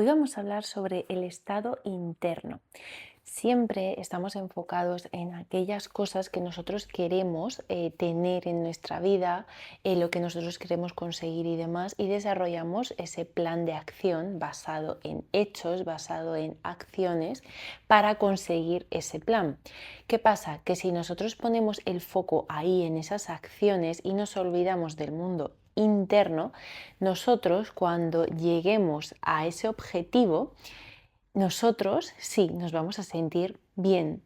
Hoy vamos a hablar sobre el estado interno. Siempre estamos enfocados en aquellas cosas que nosotros queremos tener en nuestra vida, lo que nosotros queremos conseguir y demás, y desarrollamos ese plan de acción basado en hechos, basado en acciones para conseguir ese plan. ¿Qué pasa? Que si nosotros ponemos el foco ahí en esas acciones y nos olvidamos del mundo interno, nosotros cuando lleguemos a ese objetivo, nosotros sí nos vamos a sentir bien.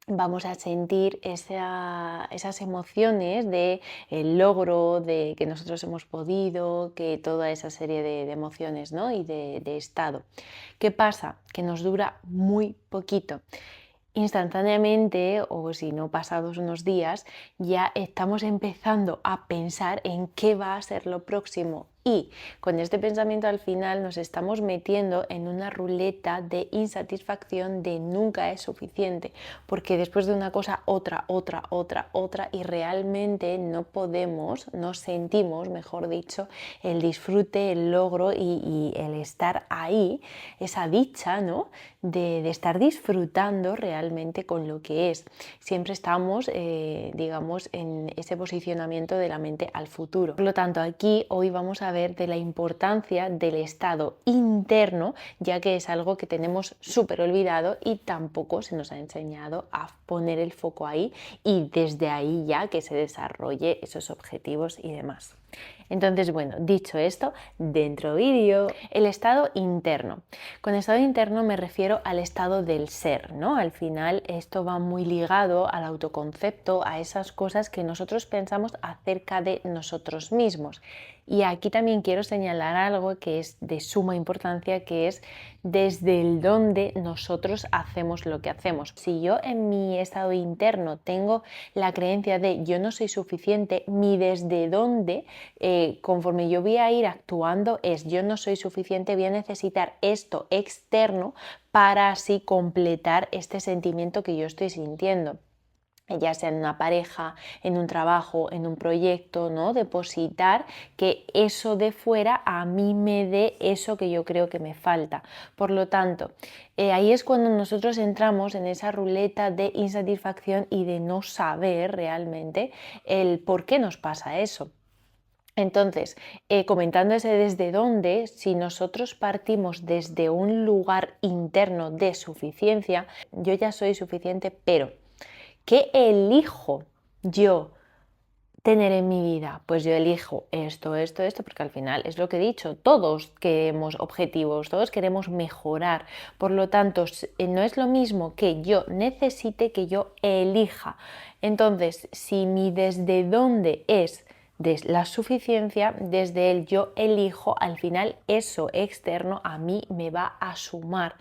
Vamos a sentir esas emociones de el logro, de que nosotros hemos podido, que toda esa serie de emociones, ¿no? Y de estado. ¿Qué pasa? Que nos dura muy poquito. Instantáneamente, o si no pasados unos días, ya estamos empezando a pensar en qué va a ser lo próximo. Y con este pensamiento al final nos estamos metiendo en una ruleta de insatisfacción de nunca es suficiente, porque después de una cosa, otra, y realmente no podemos, no sentimos, mejor dicho, el disfrute, el logro y el estar ahí, esa dicha, ¿no? De estar disfrutando realmente con lo que es. Siempre estamos, digamos, en ese posicionamiento de la mente al futuro. Por lo tanto, aquí hoy vamos a ver de la importancia del estado interno, ya que es algo que tenemos súper olvidado y tampoco se nos ha enseñado a poner el foco ahí y desde ahí ya que se desarrolle esos objetivos y demás. Entonces, bueno, dicho esto, dentro vídeo, el estado interno. Con estado interno me refiero al estado del ser, ¿no? Al final esto va muy ligado al autoconcepto, a esas cosas que nosotros pensamos acerca de nosotros mismos. Y aquí también quiero señalar algo que es de suma importancia, que es desde el dónde nosotros hacemos lo que hacemos. Si yo en mi estado interno tengo la creencia de yo no soy suficiente, mi desde dónde, conforme yo voy a ir actuando es yo no soy suficiente, voy a necesitar esto externo para así completar este sentimiento que yo estoy sintiendo, ya sea en una pareja, en un trabajo, en un proyecto, ¿no? Depositar que eso de fuera a mí me dé eso que yo creo que me falta. Por lo tanto, ahí es cuando nosotros entramos en esa ruleta de insatisfacción y de no saber realmente el por qué nos pasa eso. Entonces, comentando ese desde dónde, si nosotros partimos desde un lugar interno de suficiencia, yo ya soy suficiente, pero ¿qué elijo yo tener en mi vida? Pues yo elijo esto, porque al final es lo que he dicho, todos queremos objetivos, todos queremos mejorar, por lo tanto, no es lo mismo que yo necesite que yo elija. Entonces, si mi desde dónde es la suficiencia, desde el yo elijo, al final eso externo a mí me va a sumar.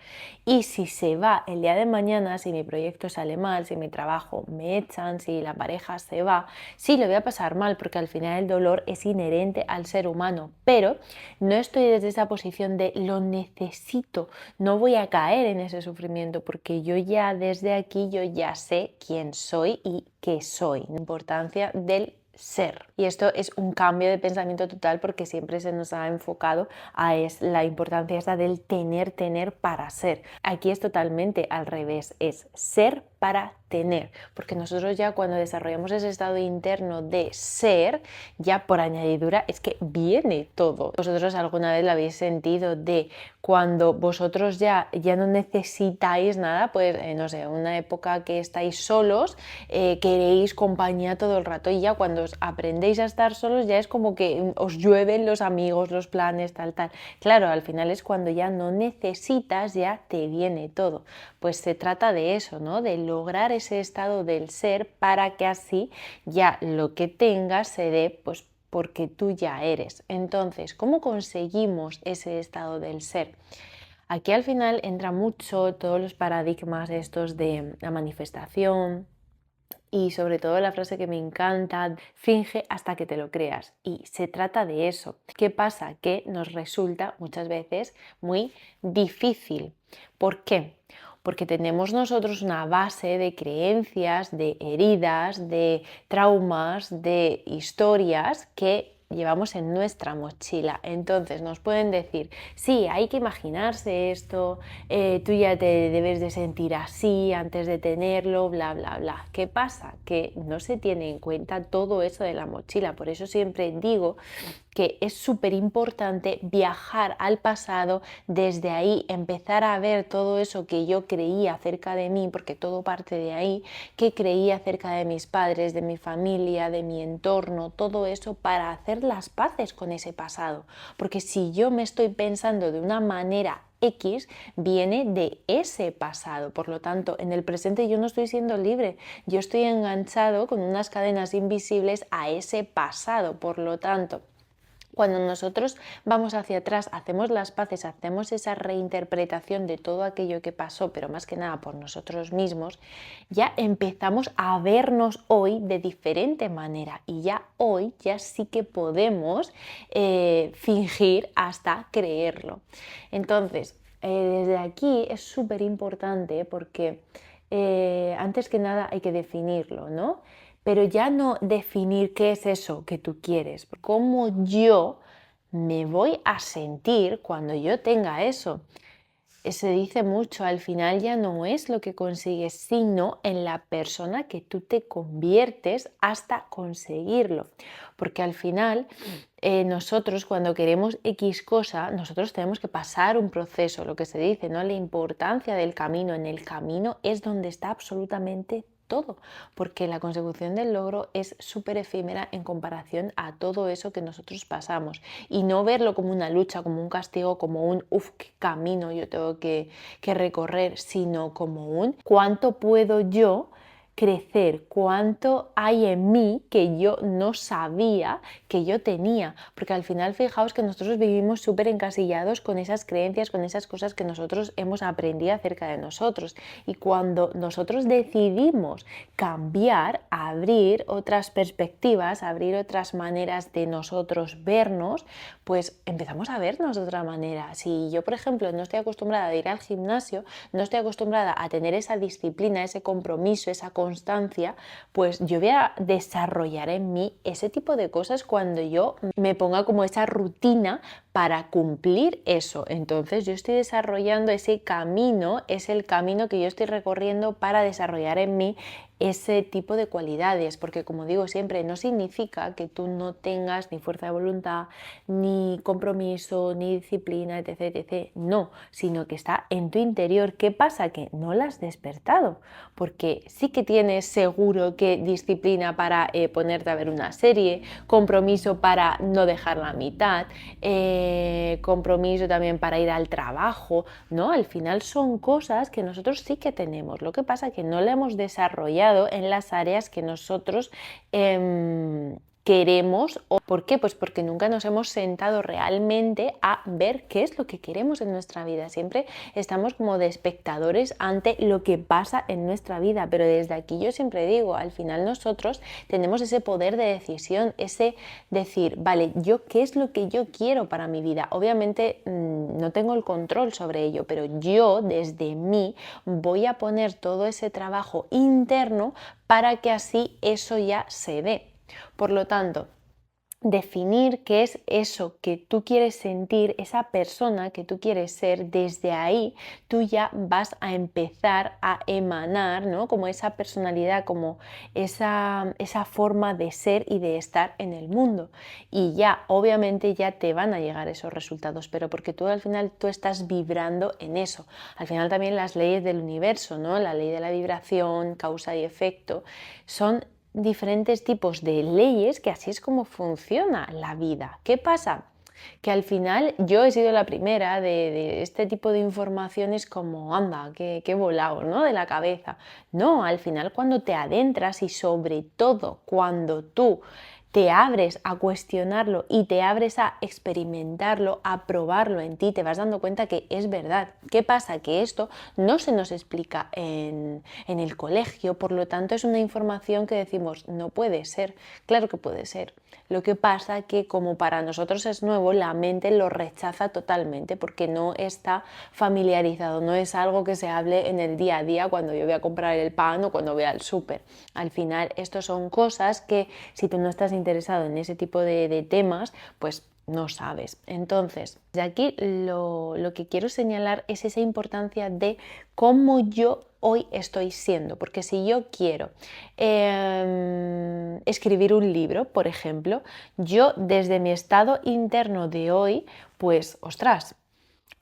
Y si se va el día de mañana, si mi proyecto sale mal, si mi trabajo me echan, si la pareja se va, sí lo voy a pasar mal, porque al final el dolor es inherente al ser humano, pero no estoy desde esa posición de lo necesito, no voy a caer en ese sufrimiento, porque yo ya desde aquí yo ya sé quién soy y qué soy, la importancia del ser. Y esto es un cambio de pensamiento total, porque siempre se nos ha enfocado a la importancia esta del tener para ser. Aquí es totalmente al revés, es ser para tener, porque nosotros ya cuando desarrollamos ese estado interno de ser, ya por añadidura es que viene todo. Vosotros alguna vez lo habéis sentido de cuando vosotros ya no necesitáis nada, pues no sé, una época que estáis solos, queréis compañía todo el rato, y ya cuando os aprendéis a estar solos ya es como que os llueven los amigos, los planes, tal. Claro, al final es cuando ya no necesitas, ya te viene todo. Pues se trata de eso, ¿no? De lograr ese estado del ser para que así ya lo que tengas se dé, pues porque tú ya eres. Entonces, ¿cómo conseguimos ese estado del ser? Aquí al final entra mucho todos los paradigmas estos de la manifestación, y sobre todo la frase que me encanta, finge hasta que te lo creas. Y se trata de eso. ¿Qué pasa? Que nos resulta muchas veces muy difícil. ¿Por qué? Porque tenemos nosotros una base de creencias, de heridas, de traumas, de historias que llevamos en nuestra mochila. Entonces nos pueden decir, sí, hay que imaginarse esto, tú ya te debes de sentir así antes de tenerlo, bla, bla, bla. ¿Qué pasa? Que no se tiene en cuenta todo eso de la mochila. Por eso siempre digo que es súper importante viajar al pasado, desde ahí empezar a ver todo eso que yo creía acerca de mí, porque todo parte de ahí, que creía acerca de mis padres, de mi familia, de mi entorno, todo eso para hacer las paces con ese pasado. Porque si yo me estoy pensando de una manera X, viene de ese pasado. Por lo tanto, en el presente yo no estoy siendo libre, yo estoy enganchado con unas cadenas invisibles a ese pasado. Por lo tanto, cuando nosotros vamos hacia atrás, hacemos las paces, hacemos esa reinterpretación de todo aquello que pasó, pero más que nada por nosotros mismos, ya empezamos a vernos hoy de diferente manera y ya hoy ya sí que podemos fingir hasta creerlo. Entonces, desde aquí es súper importante porque antes que nada hay que definirlo, ¿no? Pero ya no definir qué es eso que tú quieres, cómo yo me voy a sentir cuando yo tenga eso. Se dice mucho, al final ya no es lo que consigues, sino en la persona que tú te conviertes hasta conseguirlo. Porque al final nosotros cuando queremos X cosa, nosotros tenemos que pasar un proceso, lo que se dice, ¿no? La importancia del camino. En el camino es donde está absolutamente todo, porque la consecución del logro es súper efímera en comparación a todo eso que nosotros pasamos, y no verlo como una lucha, como un castigo, como un qué camino yo tengo que recorrer, sino como un cuánto puedo yo crecer, cuánto hay en mí que yo no sabía que yo tenía, porque al final fijaos que nosotros vivimos súper encasillados con esas creencias, con esas cosas que nosotros hemos aprendido acerca de nosotros, y cuando nosotros decidimos cambiar, abrir otras perspectivas, abrir otras maneras de nosotros vernos, pues empezamos a vernos de otra manera. Si yo, por ejemplo, no estoy acostumbrada a ir al gimnasio, no estoy acostumbrada a tener esa disciplina, ese compromiso, esa constancia, pues yo voy a desarrollar en mí ese tipo de cosas cuando yo me ponga como esa rutina para cumplir eso. Entonces yo estoy desarrollando ese camino, es el camino que yo estoy recorriendo para desarrollar en mí ese tipo de cualidades, porque como digo siempre, no significa que tú no tengas ni fuerza de voluntad, ni compromiso, ni disciplina, etc, etc. No, sino que está en tu interior. ¿Qué pasa? Que no la has despertado, porque sí que tienes seguro que disciplina para ponerte a ver una serie, compromiso para no dejar la mitad, compromiso también para ir al trabajo, ¿no? Al final son cosas que nosotros sí que tenemos. Lo que pasa es que no la hemos desarrollado en las áreas que nosotros queremos. ¿Por qué? Pues porque nunca nos hemos sentado realmente a ver qué es lo que queremos en nuestra vida. Siempre estamos como de espectadores ante lo que pasa en nuestra vida, pero desde aquí yo siempre digo, al final nosotros tenemos ese poder de decisión, ese decir, vale, yo qué es lo que yo quiero para mi vida. Obviamente no tengo el control sobre ello, pero yo desde mí voy a poner todo ese trabajo interno para que así eso ya se dé. Por lo tanto, definir qué es eso que tú quieres sentir, esa persona que tú quieres ser, desde ahí tú ya vas a empezar a emanar, ¿no? Como esa personalidad, como esa forma de ser y de estar en el mundo. Y ya, obviamente, ya te van a llegar esos resultados, pero porque tú al final tú estás vibrando en eso. Al final también las leyes del universo, ¿no? La ley de la vibración, causa y efecto, son diferentes tipos de leyes, que así es como funciona la vida. ¿Qué pasa? Que al final yo he sido la primera de este tipo de informaciones como, anda, qué volado, ¿no? De la cabeza. No, al final cuando te adentras y sobre todo cuando tú te abres a cuestionarlo y te abres a experimentarlo, a probarlo en ti, te vas dando cuenta que es verdad. ¿Qué pasa? Que esto no se nos explica en el colegio, por lo tanto es una información que decimos, no puede ser. Claro que puede ser. Lo que pasa que como para nosotros es nuevo, la mente lo rechaza totalmente porque no está familiarizado, no es algo que se hable en el día a día cuando yo voy a comprar el pan o cuando voy al súper. Al final, esto son cosas que si tú no estás interesado en ese tipo de temas, pues no sabes. Entonces, de aquí lo que quiero señalar es esa importancia de cómo yo hoy estoy siendo, porque si yo quiero escribir un libro, por ejemplo, yo desde mi estado interno de hoy, pues, ostras,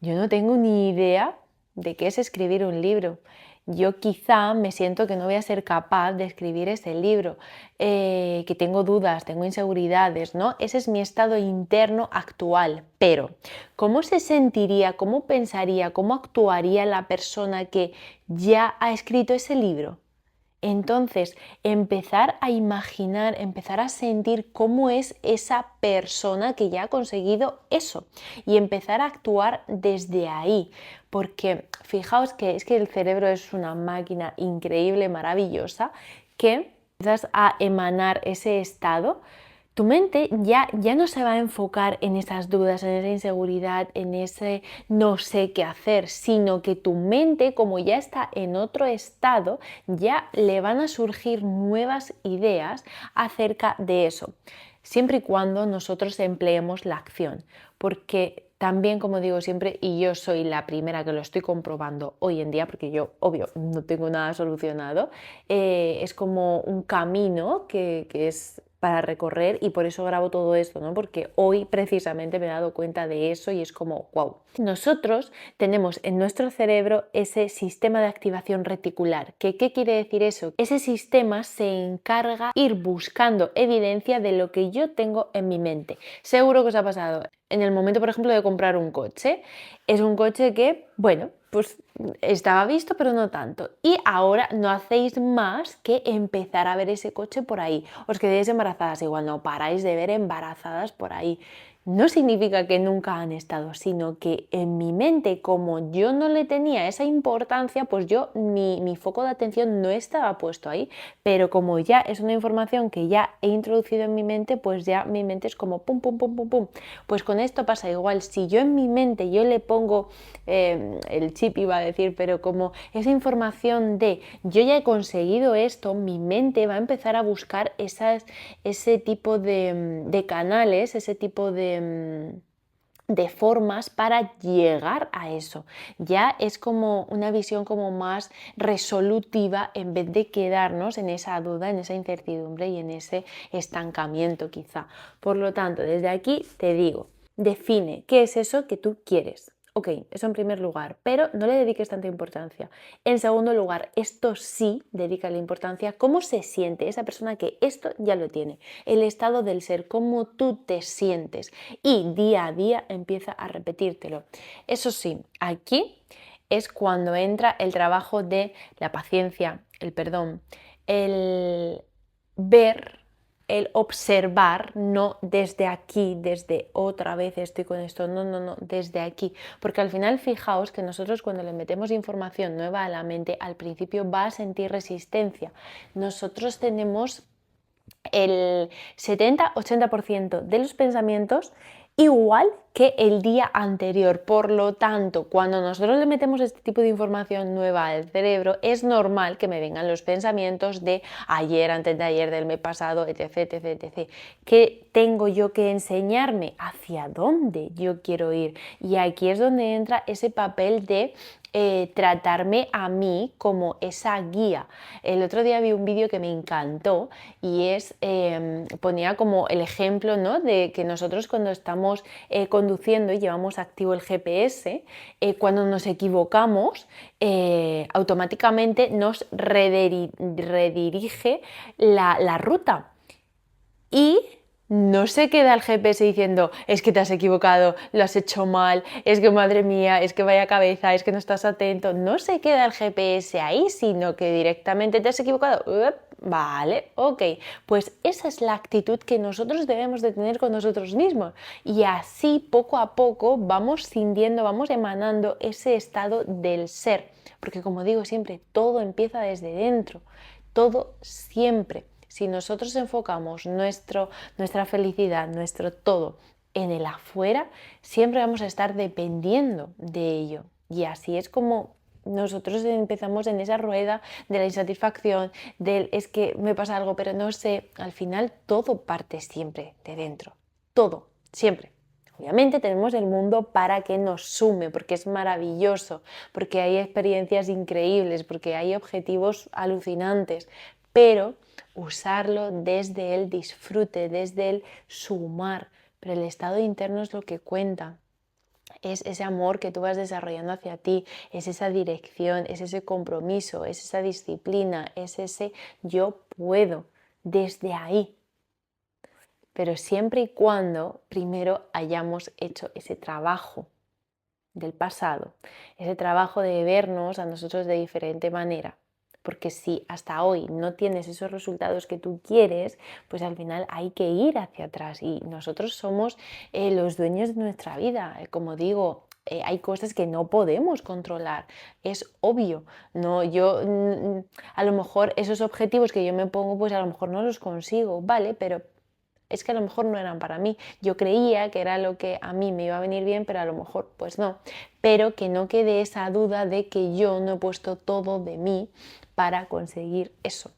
yo no tengo ni idea de qué es escribir un libro. Yo quizá me siento que no voy a ser capaz de escribir ese libro, que tengo dudas, tengo inseguridades, ¿no? Ese es mi estado interno actual. Pero, ¿cómo se sentiría, cómo pensaría, cómo actuaría la persona que ya ha escrito ese libro? Entonces, empezar a imaginar, empezar a sentir cómo es esa persona que ya ha conseguido eso y empezar a actuar desde ahí, porque fijaos que es que el cerebro es una máquina increíble, maravillosa, que empiezas a emanar ese estado. Tu mente ya no se va a enfocar en esas dudas, en esa inseguridad, en ese no sé qué hacer, sino que tu mente, como ya está en otro estado, ya le van a surgir nuevas ideas acerca de eso, siempre y cuando nosotros empleemos la acción, porque también, como digo siempre, y yo soy la primera que lo estoy comprobando hoy en día, porque yo, obvio, no tengo nada solucionado, es como un camino que es para recorrer y por eso grabo todo esto, ¿no? Porque hoy precisamente me he dado cuenta de eso y es como, wow. Nosotros tenemos en nuestro cerebro ese sistema de activación reticular. ¿Qué quiere decir eso? Ese sistema se encarga de ir buscando evidencia de lo que yo tengo en mi mente. Seguro que os ha pasado en el momento, por ejemplo, de comprar un coche. Es un coche que, bueno, pues estaba visto, pero no tanto. Y ahora no hacéis más que empezar a ver ese coche por ahí. Os quedéis embarazadas, igual no paráis de ver embarazadas por ahí. No significa que nunca han estado, sino que en mi mente, como yo no le tenía esa importancia, pues mi foco de atención no estaba puesto ahí. Pero como ya es una información que ya he introducido en mi mente, pues ya mi mente es como pum, pum, pum, pum, pum. Pues con esto pasa igual. Si yo en mi mente yo le pongo el chip, iba a decir, pero como esa información de yo ya he conseguido esto, mi mente va a empezar a buscar ese tipo de canales, ese tipo de formas para llegar a eso. Ya es como una visión como más resolutiva en vez de quedarnos en esa duda, en esa incertidumbre y en ese estancamiento quizá. Por lo tanto, desde aquí te digo, define qué es eso que tú quieres. Ok, eso en primer lugar, pero no le dediques tanta importancia. En segundo lugar, esto sí, dedícale importancia, cómo se siente esa persona que esto ya lo tiene, el estado del ser, cómo tú te sientes y día a día empieza a repetírtelo. Eso sí, aquí es cuando entra el trabajo de la paciencia, el perdón, el ver, el observar, no desde aquí, desde otra vez estoy con esto, no, desde aquí, porque al final fijaos que nosotros cuando le metemos información nueva a la mente, al principio va a sentir resistencia. Nosotros tenemos el 70-80% de los pensamientos igual que el día anterior. Por lo tanto, cuando nosotros le metemos este tipo de información nueva al cerebro, es normal que me vengan los pensamientos de ayer, antes de ayer, del mes pasado, etc, etc, etc. ¿Qué tengo yo que enseñarme? ¿Hacia dónde yo quiero ir? Y aquí es donde entra ese papel de tratarme a mí como esa guía. El otro día vi un vídeo que me encantó y ponía como el ejemplo, ¿no?, de que nosotros cuando estamos conduciendo y llevamos activo el GPS, cuando nos equivocamos, automáticamente nos redirige la ruta. Y no se queda el GPS diciendo, es que te has equivocado, lo has hecho mal, es que madre mía, es que vaya cabeza, es que no estás atento. No se queda el GPS ahí, sino que directamente te has equivocado. Vale, ok. Pues esa es la actitud que nosotros debemos de tener con nosotros mismos. Y así, poco a poco, vamos sintiendo, vamos emanando ese estado del ser. Porque como digo siempre, todo empieza desde dentro. Todo siempre. Si nosotros enfocamos nuestra felicidad, nuestro todo en el afuera, siempre vamos a estar dependiendo de ello. Y así es como nosotros empezamos en esa rueda de la insatisfacción, del es que me pasa algo, pero no sé, al final todo parte siempre de dentro, todo, siempre. Obviamente tenemos el mundo para que nos sume, porque es maravilloso, porque hay experiencias increíbles, porque hay objetivos alucinantes, pero usarlo desde el disfrute, desde el sumar. Pero el estado interno es lo que cuenta. Es ese amor que tú vas desarrollando hacia ti, es esa dirección, es ese compromiso, es esa disciplina, es ese yo puedo, desde ahí. Pero siempre y cuando primero hayamos hecho ese trabajo del pasado, ese trabajo de vernos a nosotros de diferente manera. Porque si hasta hoy no tienes esos resultados que tú quieres, pues al final hay que ir hacia atrás y nosotros somos los dueños de nuestra vida. Como digo, hay cosas que no podemos controlar, es obvio. No, a lo mejor esos objetivos que yo me pongo, pues a lo mejor no los consigo, vale, pero es que a lo mejor no eran para mí. Yo creía que era lo que a mí me iba a venir bien, pero a lo mejor pues no. Pero que no quede esa duda de que yo no he puesto todo de mí para conseguir eso.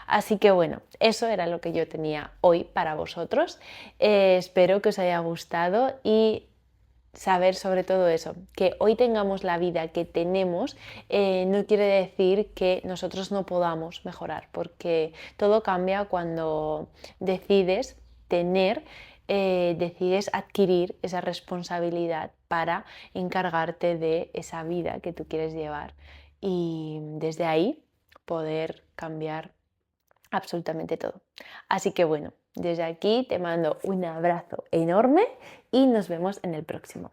Así que bueno, eso era lo que yo tenía hoy para vosotros. Espero que os haya gustado y saber sobre todo eso, que hoy tengamos la vida que tenemos no quiere decir que nosotros no podamos mejorar, porque todo cambia cuando decides tener, decides adquirir esa responsabilidad para encargarte de esa vida que tú quieres llevar y desde ahí poder cambiar absolutamente todo. Así que bueno, desde aquí te mando un abrazo enorme y nos vemos en el próximo.